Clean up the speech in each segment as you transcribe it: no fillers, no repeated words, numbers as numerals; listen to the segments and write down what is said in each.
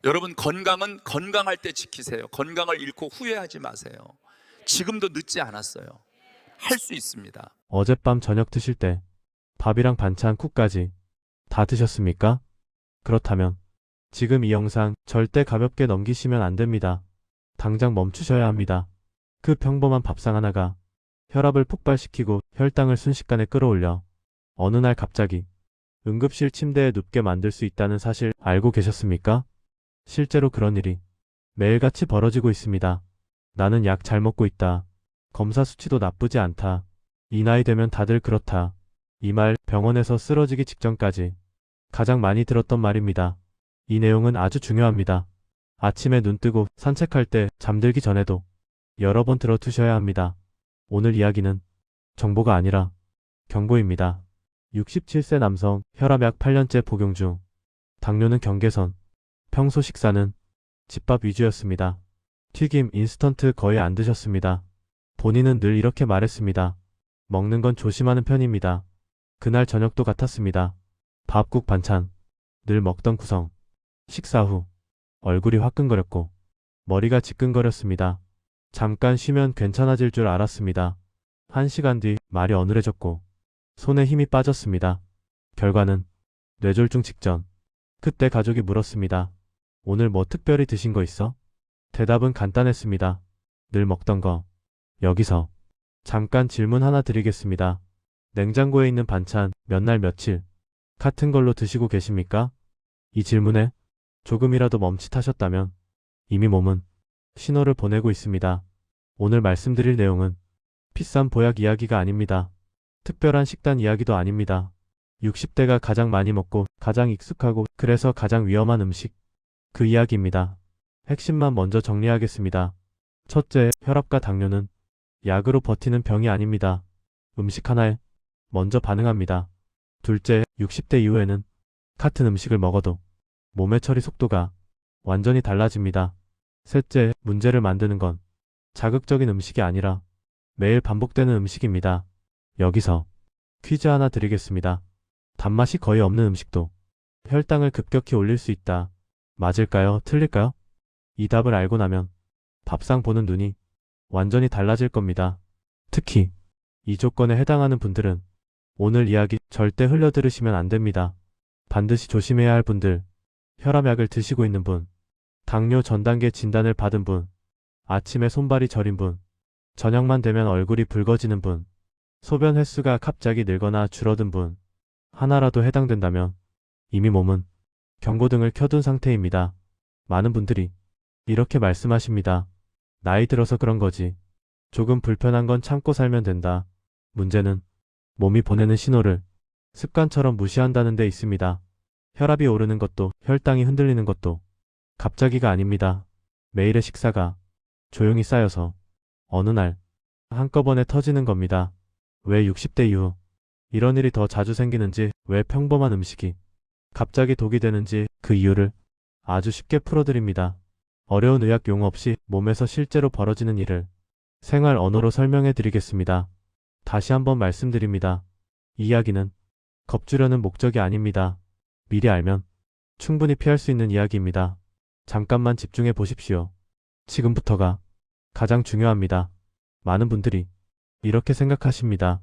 여러분, 건강은 건강할 때 지키세요. 건강을 잃고 후회하지 마세요. 지금도 늦지 않았어요. 할 수 있습니다. 어젯밤 저녁 드실 때 밥이랑 반찬, 국까지 다 드셨습니까? 그렇다면 지금 이 영상 절대 가볍게 넘기시면 안 됩니다. 당장 멈추셔야 합니다. 그 평범한 밥상 하나가 혈압을 폭발시키고 혈당을 순식간에 끌어올려 어느 날 갑자기 응급실 침대에 눕게 만들 수 있다는 사실 알고 계셨습니까? 실제로 그런 일이 매일같이 벌어지고 있습니다. 나는 약 잘 먹고 있다. 검사 수치도 나쁘지 않다. 이 나이 되면 다들 그렇다. 이 말 병원에서 쓰러지기 직전까지 가장 많이 들었던 말입니다. 이 내용은 아주 중요합니다. 아침에 눈 뜨고 산책할 때 잠들기 전에도 여러 번 들어두셔야 합니다. 오늘 이야기는 정보가 아니라 경고입니다. 67세 남성, 혈압약 8년째 복용 중. 당뇨는 경계선. 평소 식사는 집밥 위주였습니다. 튀김, 인스턴트 거의 안 드셨습니다. 본인은 늘 이렇게 말했습니다. 먹는 건 조심하는 편입니다. 그날 저녁도 같았습니다. 밥국 반찬, 늘 먹던 구성. 식사 후 얼굴이 화끈거렸고 머리가 지끈거렸습니다. 잠깐 쉬면 괜찮아질 줄 알았습니다. 1시간 뒤 말이 어눌해졌고 손에 힘이 빠졌습니다. 결과는 뇌졸중 직전. 그때 가족이 물었습니다. 오늘 뭐 특별히 드신 거 있어? 대답은 간단했습니다. 늘 먹던 거. 여기서 잠깐 질문 하나 드리겠습니다. 냉장고에 있는 반찬 몇 날 며칠 같은 걸로 드시고 계십니까? 이 질문에 조금이라도 멈칫하셨다면 이미 몸은 신호를 보내고 있습니다. 오늘 말씀드릴 내용은 비싼 보약 이야기가 아닙니다. 특별한 식단 이야기도 아닙니다. 60대가 가장 많이 먹고 가장 익숙하고 그래서 가장 위험한 음식. 그 이야기입니다. 핵심만 먼저 정리하겠습니다. 첫째, 혈압과 당뇨는 약으로 버티는 병이 아닙니다. 음식 하나에 먼저 반응합니다. 둘째, 60대 이후에는 같은 음식을 먹어도 몸의 처리 속도가 완전히 달라집니다. 셋째, 문제를 만드는 건 자극적인 음식이 아니라 매일 반복되는 음식입니다. 여기서 퀴즈 하나 드리겠습니다. 단맛이 거의 없는 음식도 혈당을 급격히 올릴 수 있다. 맞을까요? 틀릴까요? 이 답을 알고 나면 밥상 보는 눈이 완전히 달라질 겁니다. 특히 이 조건에 해당하는 분들은 오늘 이야기 절대 흘려들으시면 안 됩니다. 반드시 조심해야 할 분들, 혈압약을 드시고 있는 분, 당뇨 전 단계 진단을 받은 분, 아침에 손발이 저린 분, 저녁만 되면 얼굴이 붉어지는 분, 소변 횟수가 갑자기 늘거나 줄어든 분, 하나라도 해당된다면 이미 몸은 경고등을 켜둔 상태입니다. 많은 분들이 이렇게 말씀하십니다. 나이 들어서 그런 거지. 조금 불편한 건 참고 살면 된다. 문제는 몸이 보내는 신호를 습관처럼 무시한다는 데 있습니다. 혈압이 오르는 것도 혈당이 흔들리는 것도 갑자기가 아닙니다. 매일의 식사가 조용히 쌓여서 어느 날 한꺼번에 터지는 겁니다. 왜 60대 이후 이런 일이 더 자주 생기는지, 왜 평범한 음식이 갑자기 독이 되는지 그 이유를 아주 쉽게 풀어드립니다. 어려운 의학 용어 없이 몸에서 실제로 벌어지는 일을 생활 언어로 설명해 드리겠습니다. 다시 한번 말씀드립니다. 이 이야기는 겁주려는 목적이 아닙니다. 미리 알면 충분히 피할 수 있는 이야기입니다. 잠깐만 집중해 보십시오. 지금부터가 가장 중요합니다. 많은 분들이 이렇게 생각하십니다.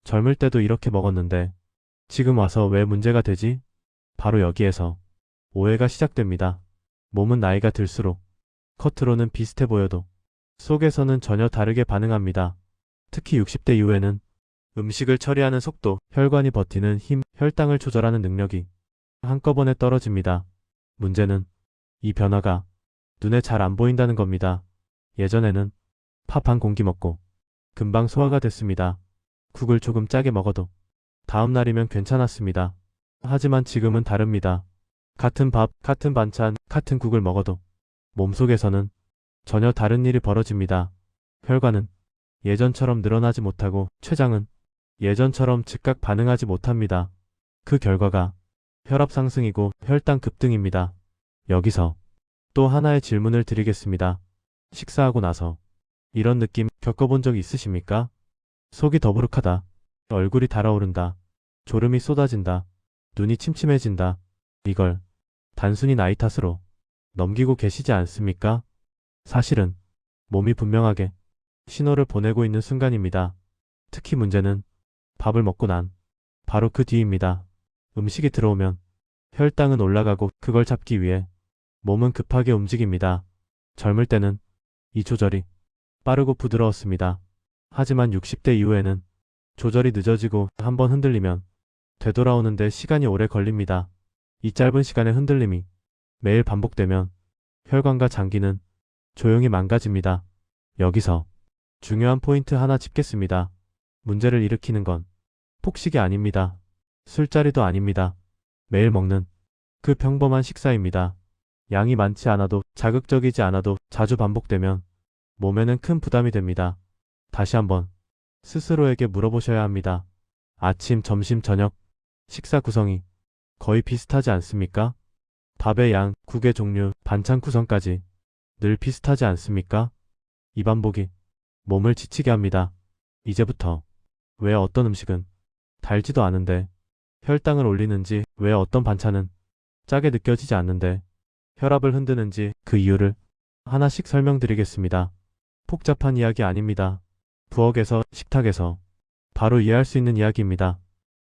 젊을 때도 이렇게 먹었는데 지금 와서 왜 문제가 되지? 바로 여기에서 오해가 시작됩니다. 몸은 나이가 들수록 겉으로는 비슷해 보여도 속에서는 전혀 다르게 반응합니다. 특히 60대 이후에는 음식을 처리하는 속도, 혈관이 버티는 힘, 혈당을 조절하는 능력이 한꺼번에 떨어집니다. 문제는 이 변화가 눈에 잘 안 보인다는 겁니다. 예전에는 밥 한 공기 먹고 금방 소화가 됐습니다. 국을 조금 짜게 먹어도 다음 날이면 괜찮았습니다. 하지만 지금은 다릅니다. 같은 밥, 같은 반찬, 같은 국을 먹어도 몸속에서는 전혀 다른 일이 벌어집니다. 혈관은 예전처럼 늘어나지 못하고 췌장은 예전처럼 즉각 반응하지 못합니다. 그 결과가 혈압 상승이고 혈당 급등입니다. 여기서 또 하나의 질문을 드리겠습니다. 식사하고 나서 이런 느낌 겪어본 적 있으십니까? 속이 더부룩하다. 얼굴이 달아오른다. 졸음이 쏟아진다. 눈이 침침해진다. 이걸 단순히 나이 탓으로 넘기고 계시지 않습니까? 사실은 몸이 분명하게 신호를 보내고 있는 순간입니다. 특히 문제는 밥을 먹고 난 바로 그 뒤입니다. 음식이 들어오면 혈당은 올라가고 그걸 잡기 위해 몸은 급하게 움직입니다. 젊을 때는 이 조절이 빠르고 부드러웠습니다. 하지만 60대 이후에는 조절이 늦어지고 한번 흔들리면 되돌아오는데 시간이 오래 걸립니다. 이 짧은 시간의 흔들림이 매일 반복되면 혈관과 장기는 조용히 망가집니다. 여기서 중요한 포인트 하나 짚겠습니다. 문제를 일으키는 건 폭식이 아닙니다. 술자리도 아닙니다. 매일 먹는 그 평범한 식사입니다. 양이 많지 않아도 자극적이지 않아도 자주 반복되면 몸에는 큰 부담이 됩니다. 다시 한번 스스로에게 물어보셔야 합니다. 아침, 점심, 저녁 식사 구성이 거의 비슷하지 않습니까? 밥의 양, 국의 종류, 반찬 구성까지 늘 비슷하지 않습니까? 이 반복이 몸을 지치게 합니다. 이제부터 왜 어떤 음식은 달지도 않은데 혈당을 올리는지, 왜 어떤 반찬은 짜게 느껴지지 않는데 혈압을 흔드는지 그 이유를 하나씩 설명드리겠습니다. 복잡한 이야기 아닙니다. 부엌에서, 식탁에서 바로 이해할 수 있는 이야기입니다.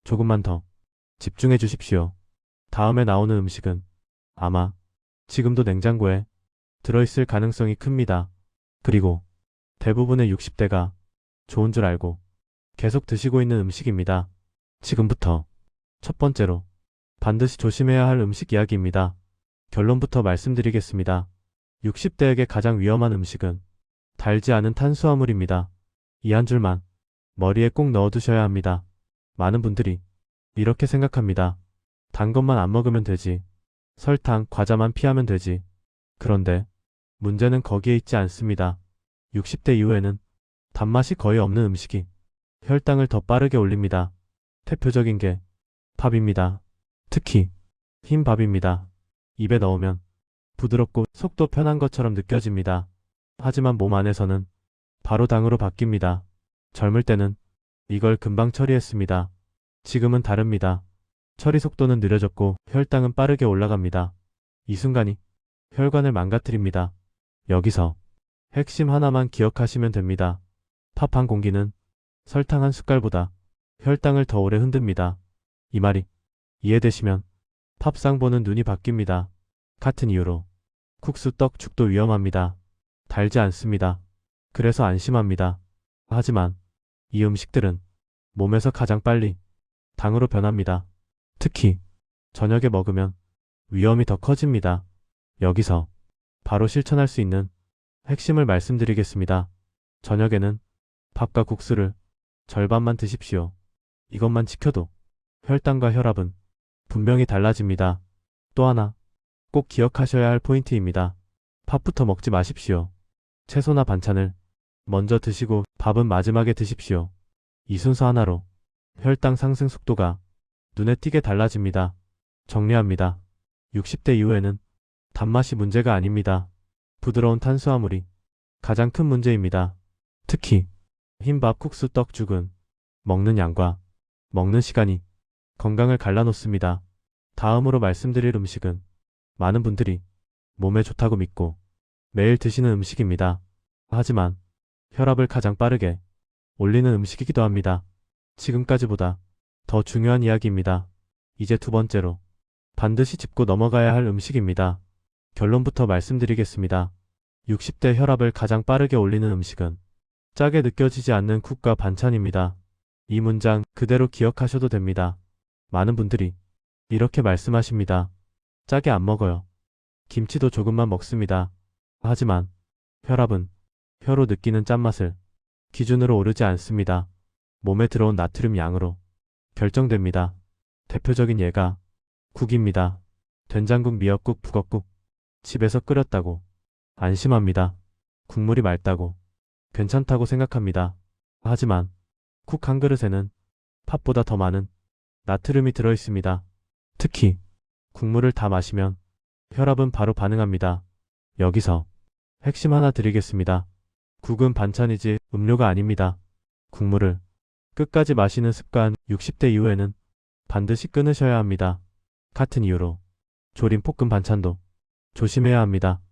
조금만 더 집중해 주십시오. 다음에 나오는 음식은 아마 지금도 냉장고에 들어있을 가능성이 큽니다. 그리고 대부분의 60대가 좋은 줄 알고 계속 드시고 있는 음식입니다. 지금부터 첫 번째로 반드시 조심해야 할 음식 이야기입니다. 결론부터 말씀드리겠습니다. 60대에게 가장 위험한 음식은 달지 않은 탄수화물입니다. 이 한 줄만 머리에 꼭 넣어두셔야 합니다. 많은 분들이 이렇게 생각합니다. 단 것만 안 먹으면 되지. 설탕, 과자만 피하면 되지. 그런데 문제는 거기에 있지 않습니다. 60대 이후에는 단맛이 거의 없는 음식이 혈당을 더 빠르게 올립니다. 대표적인 게 밥입니다. 특히 흰 밥입니다. 입에 넣으면 부드럽고 속도 편한 것처럼 느껴집니다. 하지만 몸 안에서는 바로 당으로 바뀝니다. 젊을 때는 이걸 금방 처리했습니다. 지금은 다릅니다. 처리 속도는 느려졌고 혈당은 빠르게 올라갑니다. 이 순간이 혈관을 망가뜨립니다. 여기서 핵심 하나만 기억하시면 됩니다. 밥 한 공기는 설탕 한 숟갈보다 혈당을 더 오래 흔듭니다. 이 말이 이해되시면 밥상 보는 눈이 바뀝니다. 같은 이유로 국수, 떡, 죽도 위험합니다. 달지 않습니다. 그래서 안심합니다. 하지만 이 음식들은 몸에서 가장 빨리 당으로 변합니다. 특히 저녁에 먹으면 위험이 더 커집니다. 여기서 바로 실천할 수 있는 핵심을 말씀드리겠습니다. 저녁에는 밥과 국수를 절반만 드십시오. 이것만 지켜도 혈당과 혈압은 분명히 달라집니다. 또 하나 꼭 기억하셔야 할 포인트입니다. 밥부터 먹지 마십시오. 채소나 반찬을 먼저 드시고 밥은 마지막에 드십시오. 이 순서 하나로 혈당 상승 속도가 눈에 띄게 달라집니다. 정리합니다. 60대 이후에는 단맛이 문제가 아닙니다. 부드러운 탄수화물이 가장 큰 문제입니다. 특히 흰밥, 국수, 떡, 죽은 먹는 양과 먹는 시간이 건강을 갈라놓습니다. 다음으로 말씀드릴 음식은 많은 분들이 몸에 좋다고 믿고 매일 드시는 음식입니다. 하지만 혈압을 가장 빠르게 올리는 음식이기도 합니다. 지금까지보다 더 중요한 이야기입니다. 이제 두 번째로 반드시 짚고 넘어가야 할 음식입니다. 결론부터 말씀드리겠습니다. 60대 혈압을 가장 빠르게 올리는 음식은 짜게 느껴지지 않는 국과 반찬입니다. 이 문장 그대로 기억하셔도 됩니다. 많은 분들이 이렇게 말씀하십니다. 짜게 안 먹어요. 김치도 조금만 먹습니다. 하지만 혈압은 혀로 느끼는 짠맛을 기준으로 오르지 않습니다. 몸에 들어온 나트륨 양으로 결정됩니다. 대표적인 예가 국입니다. 된장국, 미역국, 북엇국 집에서 끓였다고 안심합니다. 국물이 맑다고 괜찮다고 생각합니다. 하지만 국 한 그릇에는 팥보다 더 많은 나트륨이 들어있습니다. 특히 국물을 다 마시면 혈압은 바로 반응합니다. 여기서 핵심 하나 드리겠습니다. 국은 반찬이지 음료가 아닙니다. 국물을 끝까지 마시는 습관 60대 이후에는 반드시 끊으셔야 합니다. 같은 이유로 조림 볶음 반찬도 조심해야 합니다.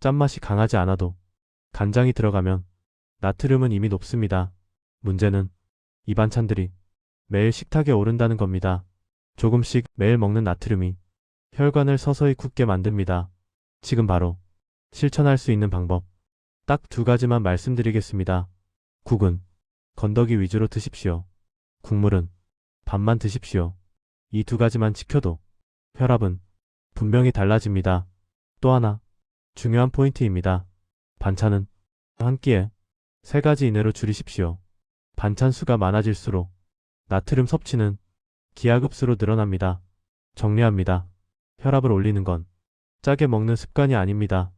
짠맛이 강하지 않아도 간장이 들어가면 나트륨은 이미 높습니다. 문제는 이 반찬들이 매일 식탁에 오른다는 겁니다. 조금씩 매일 먹는 나트륨이 혈관을 서서히 굳게 만듭니다. 지금 바로 실천할 수 있는 방법 딱 두 가지만 말씀드리겠습니다. 국은 건더기 위주로 드십시오. 국물은 밥만 드십시오. 이 두 가지만 지켜도 혈압은 분명히 달라집니다. 또 하나 중요한 포인트입니다. 반찬은 한 끼에 3가지 이내로 줄이십시오. 반찬 수가 많아질수록 나트륨 섭취는 기하급수로 늘어납니다. 정리합니다. 혈압을 올리는 건 짜게 먹는 습관이 아닙니다.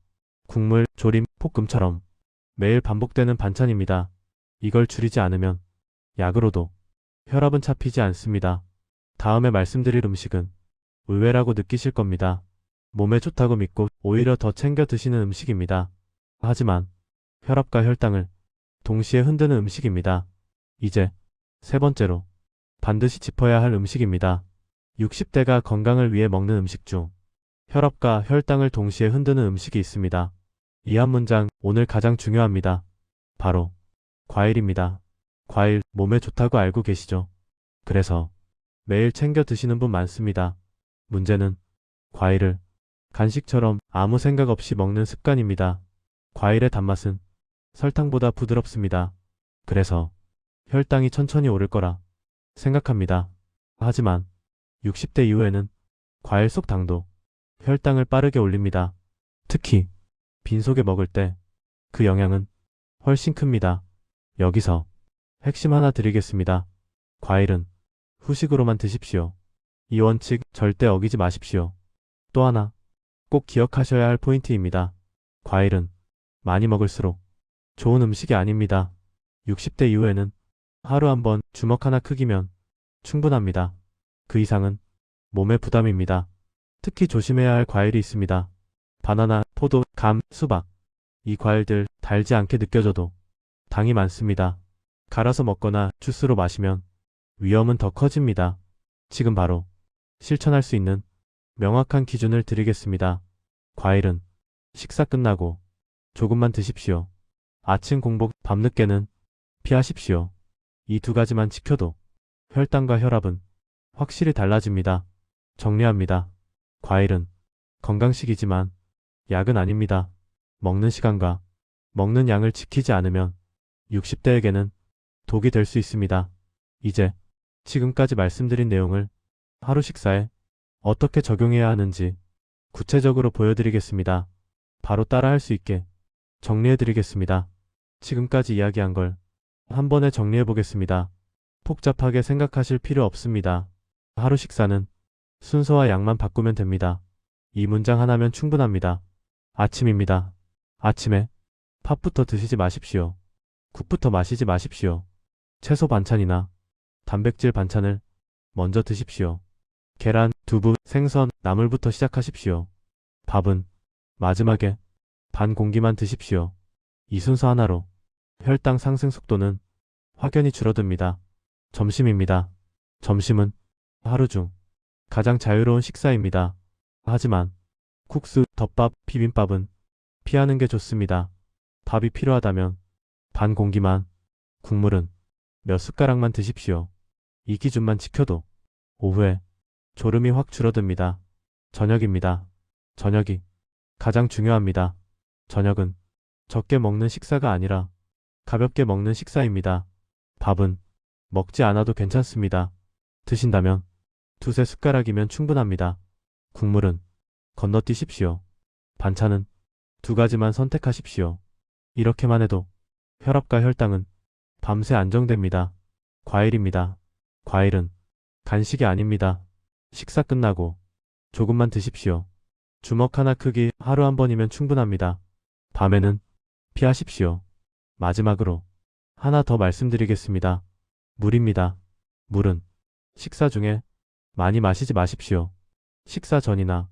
국물, 조림, 볶음처럼 매일 반복되는 반찬입니다. 이걸 줄이지 않으면 약으로도 혈압은 잡히지 않습니다. 다음에 말씀드릴 음식은 의외라고 느끼실 겁니다. 몸에 좋다고 믿고 오히려 더 챙겨 드시는 음식입니다. 하지만 혈압과 혈당을 동시에 흔드는 음식입니다. 이제 3번째로 반드시 짚어야 할 음식입니다. 60대가 건강을 위해 먹는 음식 중 혈압과 혈당을 동시에 흔드는 음식이 있습니다. 이 한 문장 오늘 가장 중요합니다. 바로 과일입니다. 과일 몸에 좋다고 알고 계시죠? 그래서 매일 챙겨 드시는 분 많습니다. 문제는 과일을 간식처럼 아무 생각 없이 먹는 습관입니다. 과일의 단맛은 설탕보다 부드럽습니다. 그래서 혈당이 천천히 오를 거라 생각합니다. 하지만 60대 이후에는 과일 속 당도 혈당을 빠르게 올립니다. 특히 빈속에 먹을 때 그 영향은 훨씬 큽니다. 여기서 핵심 하나 드리겠습니다. 과일은 후식으로만 드십시오. 이 원칙 절대 어기지 마십시오. 또 하나 꼭 기억하셔야 할 포인트입니다. 과일은 많이 먹을수록 좋은 음식이 아닙니다. 60대 이후에는 하루 한 번 주먹 하나 크기면 충분합니다. 그 이상은 몸에 부담입니다. 특히 조심해야 할 과일이 있습니다. 바나나, 포도, 감, 수박. 이 과일들 달지 않게 느껴져도 당이 많습니다. 갈아서 먹거나 주스로 마시면 위험은 더 커집니다. 지금 바로 실천할 수 있는 명확한 기준을 드리겠습니다. 과일은 식사 끝나고 조금만 드십시오. 아침 공복, 밤늦게는 피하십시오. 이 두 가지만 지켜도 혈당과 혈압은 확실히 달라집니다. 정리합니다. 과일은 건강식이지만 약은 아닙니다. 먹는 시간과 먹는 양을 지키지 않으면 60대에게는 독이 될 수 있습니다. 이제 지금까지 말씀드린 내용을 하루 식사에 어떻게 적용해야 하는지 구체적으로 보여드리겠습니다. 바로 따라할 수 있게 정리해드리겠습니다. 지금까지 이야기한 걸 한 번에 정리해보겠습니다. 복잡하게 생각하실 필요 없습니다. 하루 식사는 순서와 양만 바꾸면 됩니다. 이 문장 하나면 충분합니다. 아침입니다. 아침에 팥부터 드시지 마십시오. 국부터 마시지 마십시오. 채소 반찬이나 단백질 반찬을 먼저 드십시오. 계란, 두부, 생선, 나물부터 시작하십시오. 밥은 마지막에 반 공기만 드십시오. 이 순서 하나로 혈당 상승 속도는 확연히 줄어듭니다. 점심입니다. 점심은 하루 중 가장 자유로운 식사입니다. 하지만 국수, 덮밥, 비빔밥은 피하는 게 좋습니다. 밥이 필요하다면 반 공기만, 국물은 몇 숟가락만 드십시오. 이 기준만 지켜도 오후에 졸음이 확 줄어듭니다. 저녁입니다. 저녁이 가장 중요합니다. 저녁은 적게 먹는 식사가 아니라 가볍게 먹는 식사입니다. 밥은 먹지 않아도 괜찮습니다. 드신다면 두세 숟가락이면 충분합니다. 국물은 건너뛰십시오. 반찬은 2가지만 선택하십시오. 이렇게만 해도 혈압과 혈당은 밤새 안정됩니다. 과일입니다. 과일은 간식이 아닙니다. 식사 끝나고 조금만 드십시오. 주먹 하나 크기 하루 한 번이면 충분합니다. 밤에는 피하십시오. 마지막으로 하나 더 말씀드리겠습니다. 물입니다. 물은 식사 중에 많이 마시지 마십시오. 식사 전이나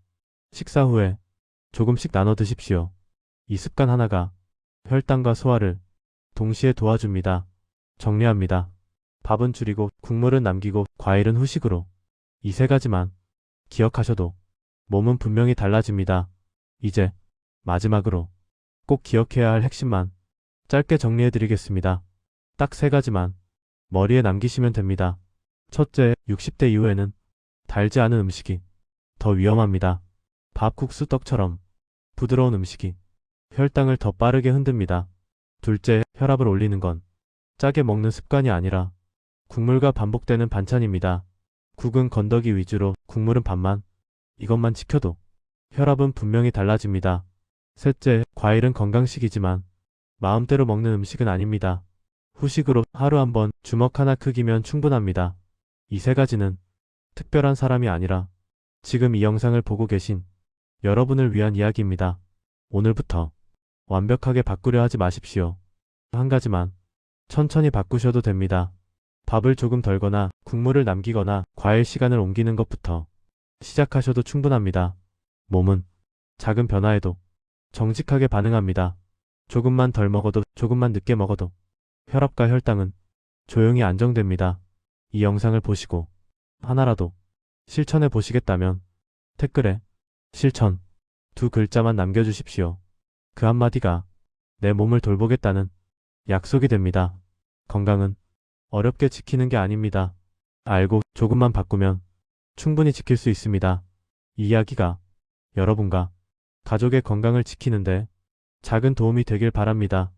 식사 후에 조금씩 나눠 드십시오. 이 습관 하나가 혈당과 소화를 동시에 도와줍니다. 정리합니다. 밥은 줄이고 국물은 남기고 과일은 후식으로 이 3가지만 기억하셔도 몸은 분명히 달라집니다. 이제 마지막으로 꼭 기억해야 할 핵심만 짧게 정리해 드리겠습니다. 딱 3가지만 머리에 남기시면 됩니다. 첫째, 60대 이후에는 달지 않은 음식이 더 위험합니다. 밥, 국수, 떡처럼 부드러운 음식이 혈당을 더 빠르게 흔듭니다. 둘째, 혈압을 올리는 건 짜게 먹는 습관이 아니라 국물과 반복되는 반찬입니다. 국은 건더기 위주로, 국물은 반만. 이것만 지켜도 혈압은 분명히 달라집니다. 셋째, 과일은 건강식이지만 마음대로 먹는 음식은 아닙니다. 후식으로 하루 한 번 주먹 하나 크기면 충분합니다. 이 3가지는 특별한 사람이 아니라 지금 이 영상을 보고 계신 여러분을 위한 이야기입니다. 오늘부터 완벽하게 바꾸려 하지 마십시오. 한 가지만 천천히 바꾸셔도 됩니다. 밥을 조금 덜거나 국물을 남기거나 과일 시간을 옮기는 것부터 시작하셔도 충분합니다. 몸은 작은 변화에도 정직하게 반응합니다. 조금만 덜 먹어도, 조금만 늦게 먹어도 혈압과 혈당은 조용히 안정됩니다. 이 영상을 보시고 하나라도 실천해 보시겠다면 댓글에 실천 2글자만 남겨주십시오. 그 한마디가 내 몸을 돌보겠다는 약속이 됩니다. 건강은 어렵게 지키는 게 아닙니다. 알고 조금만 바꾸면 충분히 지킬 수 있습니다. 이 이야기가 여러분과 가족의 건강을 지키는데 작은 도움이 되길 바랍니다.